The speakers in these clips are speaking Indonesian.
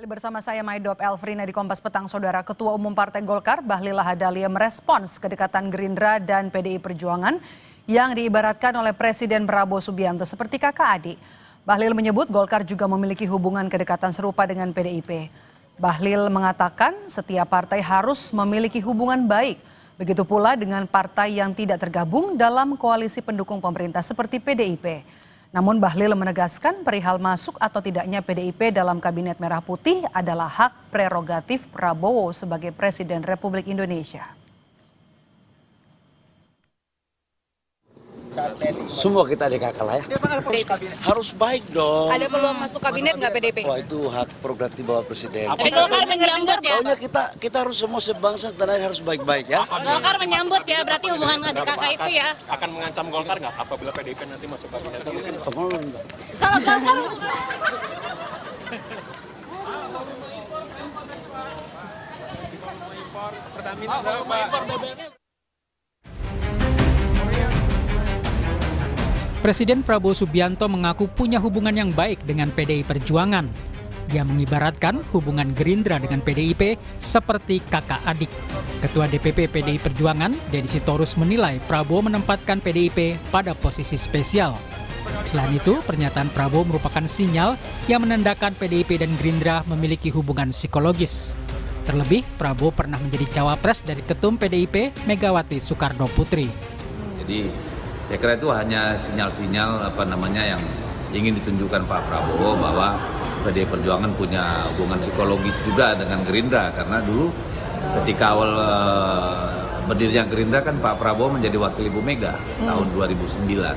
Bersama saya Maidop Elfrina di Kompas Petang, Saudara. Ketua Umum Partai Golkar, Bahlil Lahadalia, merespons kedekatan Gerindra dan PDI Perjuangan yang diibaratkan oleh Presiden Prabowo Subianto seperti kakak adik. Bahlil menyebut Golkar juga memiliki hubungan kedekatan serupa dengan PDIP. Bahlil mengatakan setiap partai harus memiliki hubungan baik. Begitu pula dengan partai yang tidak tergabung dalam koalisi pendukung pemerintah seperti PDIP. Namun Bahlil menegaskan perihal masuk atau tidaknya PDIP dalam Kabinet Merah Putih adalah hak prerogatif Prabowo sebagai Presiden Republik Indonesia. Semua kita adik kakak lah ya. Harus baik dong. Ada peluang masuk kabinet nggak PDIP? Wah, itu hak prerogatif Bapak Presiden. Golkar menyambut ya? Pokoknya kita harus semua sebangsa tanah air harus baik-baik ya. Golkar menyambut ya, berarti hubungan adik kakak itu ya? Akan mengancam Golkar nggak apabila PDIP nanti masuk kabinet? Kalau Golkar... Presiden Prabowo Subianto mengaku punya hubungan yang baik dengan PDI Perjuangan. Dia mengibaratkan hubungan Gerindra dengan PDIP seperti kakak adik. Ketua DPP PDI Perjuangan, Deddy Sitorus, menilai Prabowo menempatkan PDIP pada posisi spesial. Selain itu, pernyataan Prabowo merupakan sinyal yang menandakan PDIP dan Gerindra memiliki hubungan psikologis. Terlebih, Prabowo pernah menjadi cawapres dari Ketum PDIP Megawati Soekarno Putri. Jadi saya kira itu hanya sinyal-sinyal yang ingin ditunjukkan Pak Prabowo bahwa PDI Perjuangan punya hubungan psikologis juga dengan Gerindra, karena dulu ketika awal berdirinya Gerindra kan Pak Prabowo menjadi wakil Ibu Mega tahun 2009.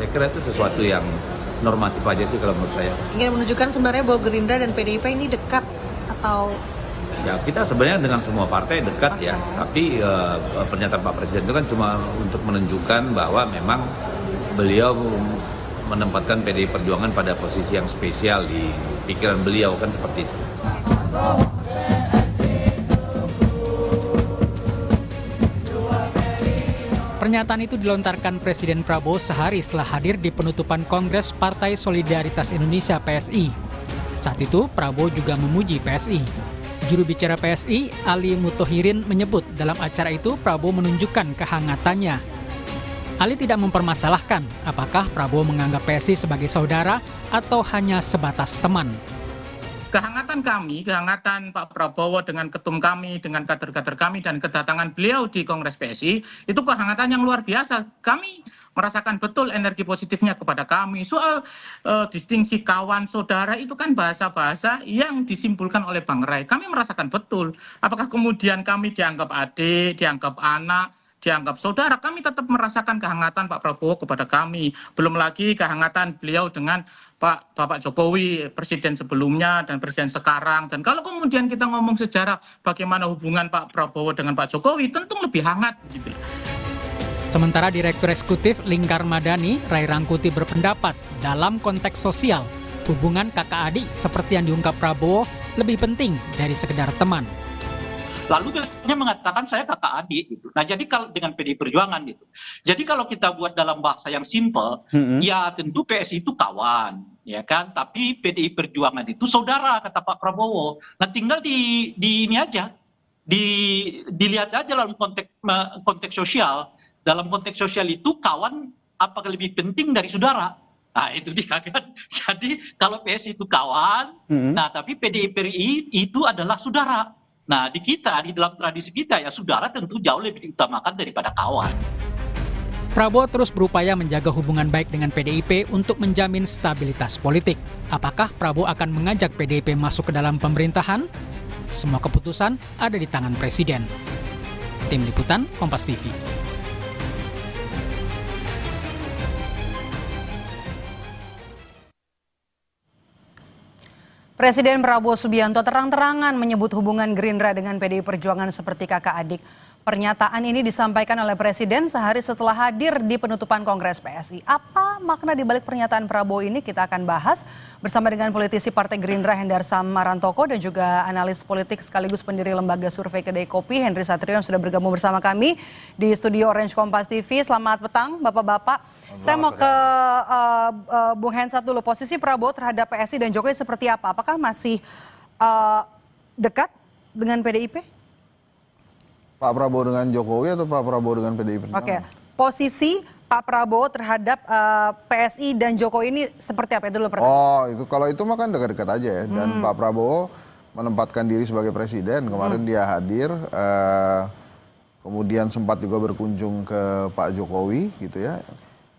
Saya kira itu sesuatu yang normatif aja sih kalau menurut saya. Ingin menunjukkan sebenarnya bahwa Gerindra dan PDIP ini dekat atau... Ya, kita sebenarnya dengan semua partai dekat ya, tapi pernyataan Pak Presiden itu kan cuma untuk menunjukkan bahwa memang beliau menempatkan PDI Perjuangan pada posisi yang spesial di pikiran beliau, kan seperti itu. Pernyataan itu dilontarkan Presiden Prabowo sehari setelah hadir di penutupan Kongres Partai Solidaritas Indonesia (PSI). Saat itu Prabowo juga memuji PSI. Juru bicara PSI, Ali Mutohirin, menyebut dalam acara itu Prabowo menunjukkan kehangatannya. Ali tidak mempermasalahkan apakah Prabowo menganggap PSI sebagai saudara atau hanya sebatas teman. Kehangatan kami, kehangatan Pak Prabowo dengan ketum kami, dengan kader-kader kami, dan kedatangan beliau di Kongres PSI, itu kehangatan yang luar biasa. Kami merasakan betul energi positifnya kepada kami. Soal distingsi kawan, saudara, itu kan bahasa-bahasa yang disimpulkan oleh Bang Ray. Kami merasakan betul. Apakah kemudian kami dianggap adik, dianggap anak, dianggap saudara, kami tetap merasakan kehangatan Pak Prabowo kepada kami. Belum lagi kehangatan beliau dengan Bapak Jokowi, presiden sebelumnya dan presiden sekarang. Dan kalau kemudian kita ngomong sejarah bagaimana hubungan Pak Prabowo dengan Pak Jokowi, tentu lebih hangat gitu. Sementara Direktur Eksekutif Lingkar Madani, Ray Rangkuti, berpendapat dalam konteks sosial, hubungan kakak adik seperti yang diungkap Prabowo lebih penting dari sekedar teman. Lalu biasanya mengatakan saya kakak adik gitu. Nah, jadi kalau dengan PDI Perjuangan gitu. Jadi kalau kita buat dalam bahasa yang simpel, ya tentu PSI itu kawan, ya kan? Tapi PDI Perjuangan itu saudara, kata Pak Prabowo. Nah, tinggal di ini aja. Dilihat aja dalam konteks sosial. Dalam konteks sosial itu kawan apakah lebih penting dari saudara? Nah, itu dia kan. Jadi kalau PSI itu kawan, nah tapi PDI itu adalah saudara. Nah, di dalam tradisi kita ya, saudara tentu jauh lebih diutamakan daripada kawan. Prabowo terus berupaya menjaga hubungan baik dengan PDIP untuk menjamin stabilitas politik. Apakah Prabowo akan mengajak PDIP masuk ke dalam pemerintahan? Semua keputusan ada di tangan Presiden. Tim Liputan, Kompas TV. Presiden Prabowo Subianto terang-terangan menyebut hubungan Gerindra dengan PDI Perjuangan seperti kakak adik. Pernyataan ini disampaikan oleh Presiden sehari setelah hadir di penutupan Kongres PSI. Apa makna di balik pernyataan Prabowo ini? Kita akan bahas bersama dengan politisi Partai Gerindra Hendar Sam Marantoko dan juga analis politik sekaligus pendiri lembaga survei Kedai Kopi Henry Satrio yang sudah bergabung bersama kami di studio Orange Kompas TV. Selamat petang Bapak-Bapak. Saya mau ke Bung Hensat dulu. Posisi Prabowo terhadap PSI dan Jokowi seperti apa? Apakah masih dekat dengan PDIP? Pak Prabowo dengan Jokowi atau Pak Prabowo dengan PDI Perjuangan? Oke, posisi Pak Prabowo terhadap PSI dan Jokowi ini seperti apa itu dulu pertanyaan? Oh, itu kalau itu mah kan dekat-dekat aja ya. Dan Pak Prabowo menempatkan diri sebagai presiden. Kemarin dia hadir, kemudian sempat juga berkunjung ke Pak Jokowi gitu ya.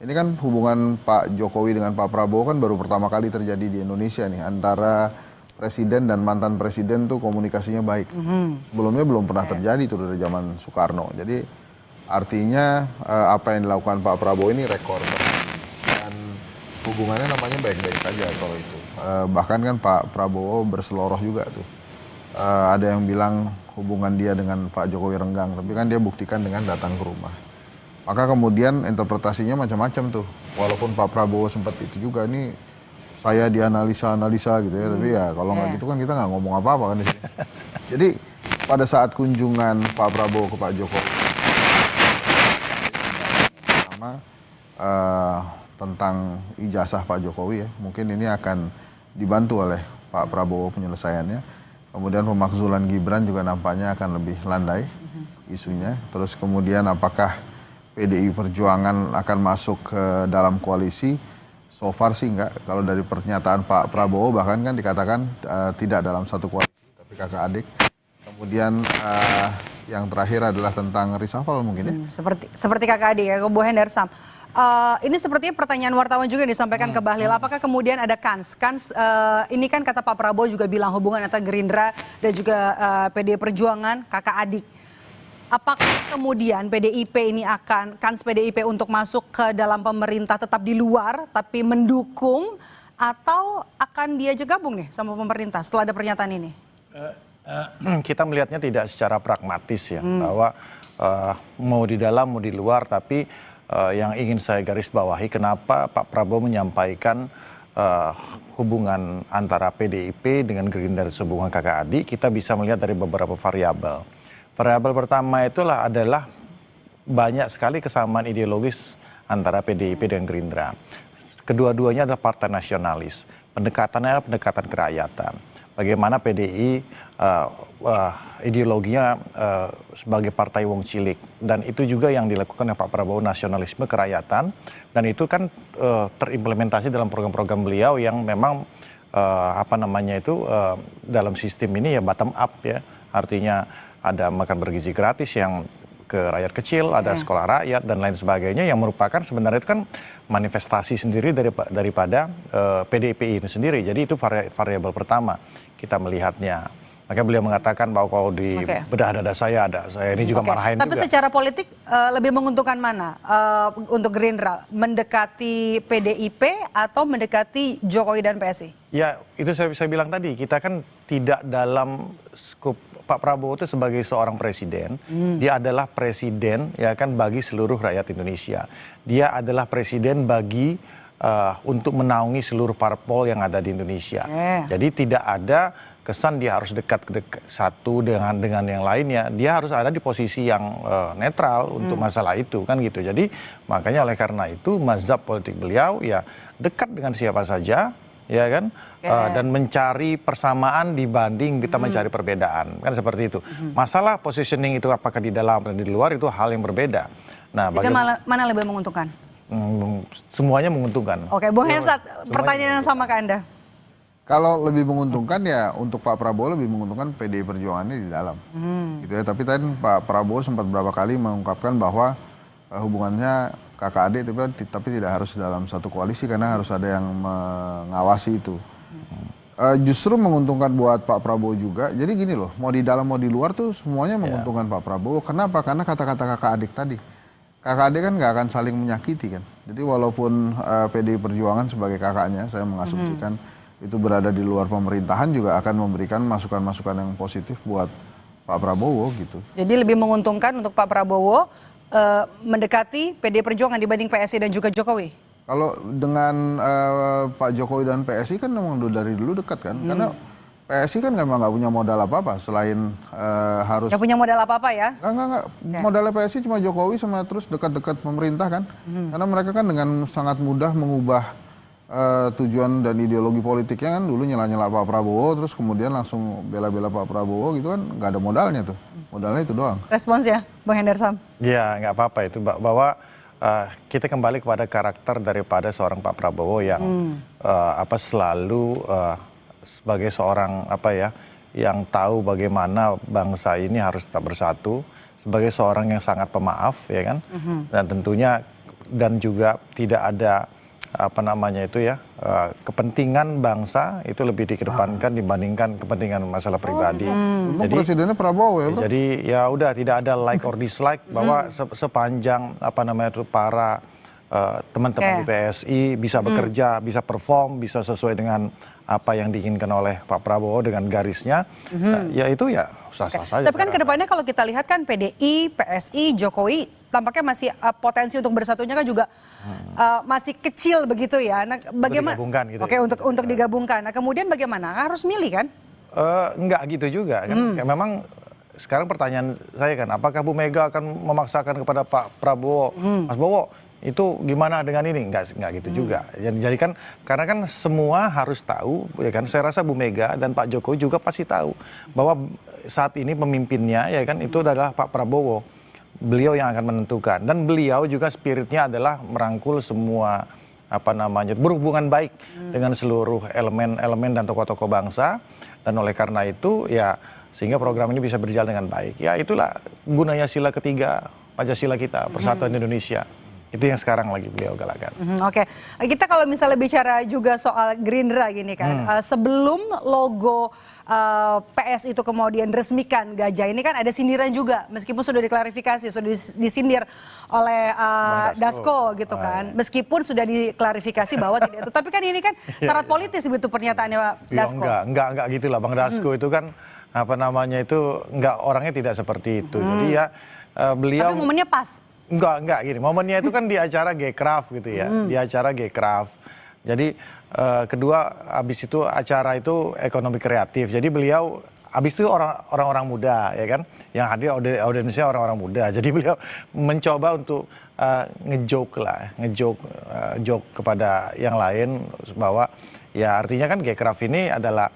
Ini kan hubungan Pak Jokowi dengan Pak Prabowo kan baru pertama kali terjadi di Indonesia nih, antara presiden dan mantan presiden tuh komunikasinya baik. Sebelumnya belum pernah terjadi tuh dari zaman Soekarno. Jadi artinya apa yang dilakukan Pak Prabowo ini rekor. Dan hubungannya namanya baik-baik saja kalau itu. Bahkan kan Pak Prabowo berseloroh juga tuh. Ada yang bilang hubungan dia dengan Pak Jokowi renggang, tapi kan dia buktikan dengan datang ke rumah. Maka kemudian interpretasinya macam-macam tuh. Walaupun Pak Prabowo sempat itu juga nih, saya dianalisa gitu ya, tapi ya kalau nggak gitu kan kita nggak ngomong apa-apa kan di sini. Jadi pada saat kunjungan Pak Prabowo ke Pak Jokowi, pertama tentang ijazah Pak Jokowi ya, mungkin ini akan dibantu oleh Pak Prabowo penyelesaiannya. Kemudian pemakzulan Gibran juga nampaknya akan lebih landai isunya. Terus kemudian apakah PDI Perjuangan akan masuk ke dalam koalisi? So far sih enggak. Kalau dari pernyataan Pak Prabowo bahkan kan dikatakan tidak dalam satu koalisi, tapi kakak adik. Kemudian yang terakhir adalah tentang reshuffle mungkin ya. Seperti kakak adik ya, Bu Hendarsam. Ini sepertinya pertanyaan wartawan juga yang disampaikan ke Bahlil. Apakah kemudian ada kans? Ini kan kata Pak Prabowo juga bilang hubungan antara Gerindra dan juga PDI Perjuangan kakak adik. Apakah kemudian PDIP ini kans PDIP untuk masuk ke dalam pemerintah tetap di luar tapi mendukung, atau akan diajak gabung nih sama pemerintah setelah ada pernyataan ini? Kita melihatnya tidak secara pragmatis ya, bahwa mau di dalam mau di luar, tapi yang ingin saya garis bawahi kenapa Pak Prabowo menyampaikan hubungan antara PDIP dengan Gerindra hubungan kakak adik, kita bisa melihat dari beberapa variabel. Variabel pertama adalah banyak sekali kesamaan ideologis antara PDIP dan Gerindra. Kedua-duanya adalah partai nasionalis. Pendekatannya adalah pendekatan kerakyatan. Bagaimana PDI ideologinya sebagai partai wong cilik. Dan itu juga yang dilakukan oleh Pak Prabowo, nasionalisme kerakyatan. Dan itu kan terimplementasi dalam program-program beliau yang memang dalam sistem ini ya bottom up ya. Artinya ada makan bergizi gratis yang ke rakyat kecil, ada sekolah rakyat dan lain sebagainya, yang merupakan sebenarnya itu kan manifestasi sendiri daripada PDIP ini sendiri. Jadi itu variabel pertama kita melihatnya. Makanya beliau mengatakan bahwa kalau di bedah dada saya ini juga marahin juga. Tapi secara politik lebih menguntungkan mana untuk Gerindra? Mendekati PDIP atau mendekati Jokowi dan PSI? Ya itu saya bilang tadi, kita kan tidak dalam skup Pak Prabowo itu sebagai seorang presiden, dia adalah presiden ya kan bagi seluruh rakyat Indonesia. Dia adalah presiden bagi untuk menaungi seluruh parpol yang ada di Indonesia. Jadi tidak ada kesan dia harus dekat satu dengan yang lainnya. Dia harus ada di posisi yang netral untuk masalah itu kan gitu. Jadi makanya oleh karena itu mazhab politik beliau ya dekat dengan siapa saja. Ya kan, dan mencari persamaan dibanding kita mencari perbedaan, kan seperti itu. Masalah positioning itu apakah di dalam dan di luar itu hal yang berbeda. Nah, mana lebih menguntungkan? Semuanya menguntungkan. Oke, Bung Hensat, pertanyaan yang sama ke Anda. Kalau lebih menguntungkan ya untuk Pak Prabowo lebih menguntungkan PDI Perjuangannya di dalam, gitu ya. Tapi tadi Pak Prabowo sempat beberapa kali mengungkapkan bahwa hubungannya kakak adik tapi tidak harus dalam satu koalisi karena harus ada yang mengawasi itu. Justru menguntungkan buat Pak Prabowo juga. Jadi gini loh, mau di dalam mau di luar tuh semuanya menguntungkan Pak Prabowo. Kenapa? Karena kata-kata kakak adik tadi. Kakak adik kan nggak akan saling menyakiti kan. Jadi walaupun PDI Perjuangan sebagai kakaknya, saya mengasumsikan itu berada di luar pemerintahan juga akan memberikan masukan-masukan yang positif buat Pak Prabowo gitu. Jadi lebih menguntungkan untuk Pak Prabowo mendekati PDI Perjuangan dibanding PSI dan juga Jokowi? Kalau dengan Pak Jokowi dan PSI kan memang dari dulu dekat kan, karena PSI kan memang nggak punya modal apa-apa selain harus. Nggak punya modal apa-apa ya? Nggak. Modalnya PSI cuma Jokowi sama terus dekat-dekat pemerintah kan, karena mereka kan dengan sangat mudah mengubah tujuan dan ideologi politiknya kan dulu nyela-nyela Pak Prabowo, terus kemudian langsung bela-bela Pak Prabowo gitu kan, nggak ada modalnya tuh. Modalnya itu doang. Responsnya, Bang Hendarsam? Ya, nggak apa-apa itu, bahwa kita kembali kepada karakter daripada seorang Pak Prabowo yang selalu sebagai seorang yang tahu bagaimana bangsa ini harus tetap bersatu, sebagai seorang yang sangat pemaaf, ya kan, dan tentunya dan juga tidak ada kepentingan bangsa itu lebih dikedepankan dibandingkan kepentingan masalah pribadi. Jadi presidennya Prabowo ya, Bro? Jadi ya udah tidak ada like or dislike, bahwa sepanjang para teman-teman di PSI bisa bekerja, bisa perform, bisa sesuai dengan apa yang diinginkan oleh Pak Prabowo dengan garisnya, ya itu ya sah-sah saja. Tapi kan kedepannya kalau kita lihat kan PDI, PSI, Jokowi tampaknya masih potensi untuk bersatunya kan juga masih kecil begitu ya. Nah, bagaimana? Gitu. Oke, untuk digabungkan. Nah, kemudian bagaimana? Harus milih kan? Enggak gitu juga kan. Kayak memang sekarang pertanyaan saya kan, apakah Bu Mega akan memaksakan kepada Pak Prabowo, Mas Bowo, itu gimana dengan ini? Enggak gitu juga. Jadi kan karena kan semua harus tahu, ya kan. Saya rasa Bu Mega dan Pak Jokowi juga pasti tahu bahwa saat ini pemimpinnya, ya kan, itu adalah Pak Prabowo. Beliau yang akan menentukan, dan beliau juga spiritnya adalah merangkul semua berhubungan baik dengan seluruh elemen dan tokoh-tokoh bangsa, dan oleh karena itu ya sehingga program ini bisa berjalan dengan baik. Ya itulah gunanya sila ketiga Pancasila kita, Persatuan Indonesia. Itu yang sekarang lagi beliau galakan. Oke, kita kalau misalnya bicara juga soal Gerindra gini kan, sebelum logo PS itu kemudian resmikan gajah ini kan ada sindiran juga, meskipun sudah diklarifikasi, sudah disindir oleh Dasko gitu kan, meskipun sudah diklarifikasi bahwa tidak itu, tapi kan ini kan syarat politis begitu pernyataannya Pak Dasko. Enggak gitu lah Bang Dasko itu kan enggak, orangnya tidak seperti itu. Jadi ya beliau. Tapi momennya pas. Enggak gini, momennya itu kan di acara G-Craft gitu ya, di acara G-Craft. Jadi kedua habis itu acara itu ekonomi kreatif. Jadi beliau habis itu orang-orang muda, ya kan, yang hadir audiensnya orang-orang muda. Jadi beliau mencoba untuk ngejoke kepada yang lain bahwa ya artinya kan G-Craft ini adalah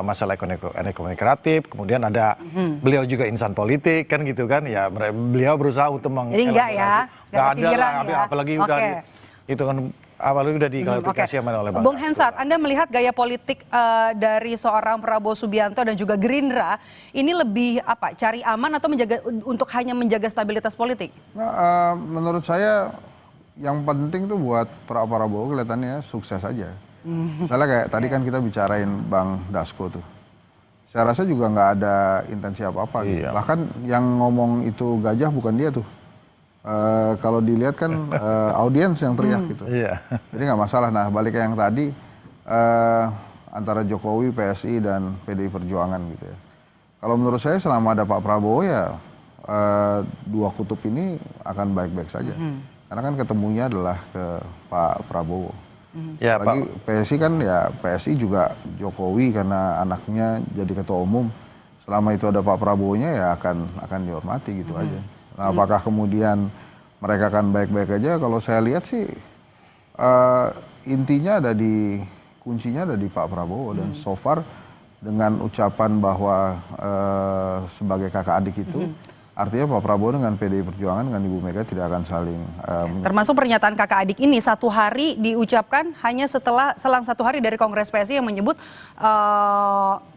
masalah ekonomi kreatif, kemudian ada beliau juga insan politik kan gitu kan, ya beliau berusaha untuk jadi enggak ada lah, ya. Apalagi udah itu kan apalagi udah diklarifikasi oleh Bang. Bung Hensat, Anda melihat gaya politik dari seorang Prabowo Subianto dan juga Gerindra ini lebih cari aman atau hanya menjaga stabilitas politik? Nah, menurut saya yang penting tuh buat Prabowo kelihatannya sukses aja. Misalnya kayak tadi kan kita bicarain Bang Dasko tuh. Saya rasa juga nggak ada intensi apa-apa gitu. Bahkan yang ngomong itu gajah bukan dia tuh. Kalau dilihat kan audiens yang teriak gitu. Jadi nggak masalah. Nah balik ke yang tadi antara Jokowi, PSI dan PDI Perjuangan gitu ya. Kalau menurut saya selama ada Pak Prabowo ya dua kutub ini akan baik-baik saja. Karena kan ketemunya adalah ke Pak Prabowo. Ya, lagi PSI kan ya PSI juga Jokowi karena anaknya jadi ketua umum. Selama itu ada Pak Prabowo-nya ya akan dihormati gitu aja. Nah, apakah kemudian mereka akan baik-baik aja? Kalau saya lihat sih intinya kuncinya ada di Pak Prabowo, dan so far dengan ucapan bahwa sebagai kakak adik itu artinya Pak Prabowo dengan PDI Perjuangan dengan Ibu Mega tidak akan saling termasuk pernyataan kakak adik ini 1 hari diucapkan hanya selang 1 hari dari Kongres PSI yang menyebut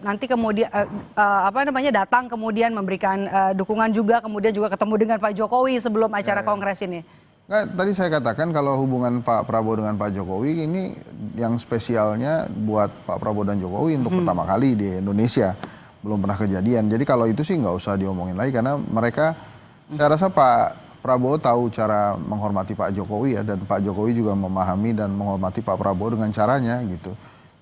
nanti kemudian datang kemudian memberikan dukungan juga, kemudian juga ketemu dengan Pak Jokowi sebelum acara Kongres ini. Nah, tadi saya katakan kalau hubungan Pak Prabowo dengan Pak Jokowi ini yang spesialnya buat Pak Prabowo dan Jokowi untuk pertama kali di Indonesia. Belum pernah kejadian. Jadi kalau itu sih nggak usah diomongin lagi karena mereka, saya rasa Pak Prabowo tahu cara menghormati Pak Jokowi ya, dan Pak Jokowi juga memahami dan menghormati Pak Prabowo dengan caranya gitu.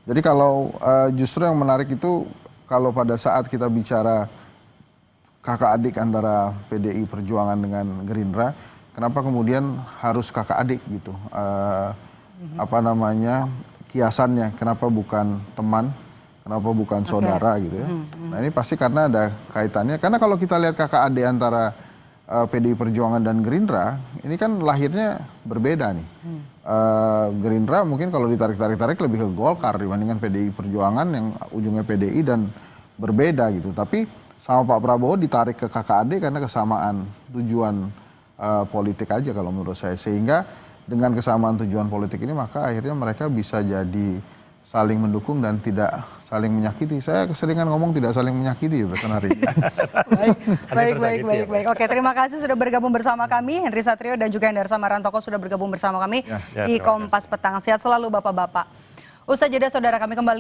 Jadi kalau justru yang menarik itu kalau pada saat kita bicara kakak adik antara PDI Perjuangan dengan Gerindra, kenapa kemudian harus kakak adik gitu? Kiasannya, kenapa bukan teman? Kenapa bukan saudara gitu ya? Nah ini pasti karena ada kaitannya. Karena kalau kita lihat kakak adik antara PDI Perjuangan dan Gerindra, ini kan lahirnya berbeda nih. Gerindra mungkin kalau ditarik-tarik lebih ke Golkar dibandingkan PDI Perjuangan yang ujungnya PDI dan berbeda gitu. Tapi sama Pak Prabowo ditarik ke KKAD karena kesamaan tujuan politik aja kalau menurut saya. Sehingga dengan kesamaan tujuan politik ini maka akhirnya mereka bisa jadi saling mendukung dan tidak saling menyakiti. Saya keseringan ngomong tidak saling menyakiti hari ini. Baik. Oke, terima kasih sudah bergabung bersama kami. Henry Satrio dan juga Hendarsa Marantoko sudah bergabung bersama kami di Kompas Petang. Sehat selalu Bapak-Bapak. Usai jeda saudara, kami kembali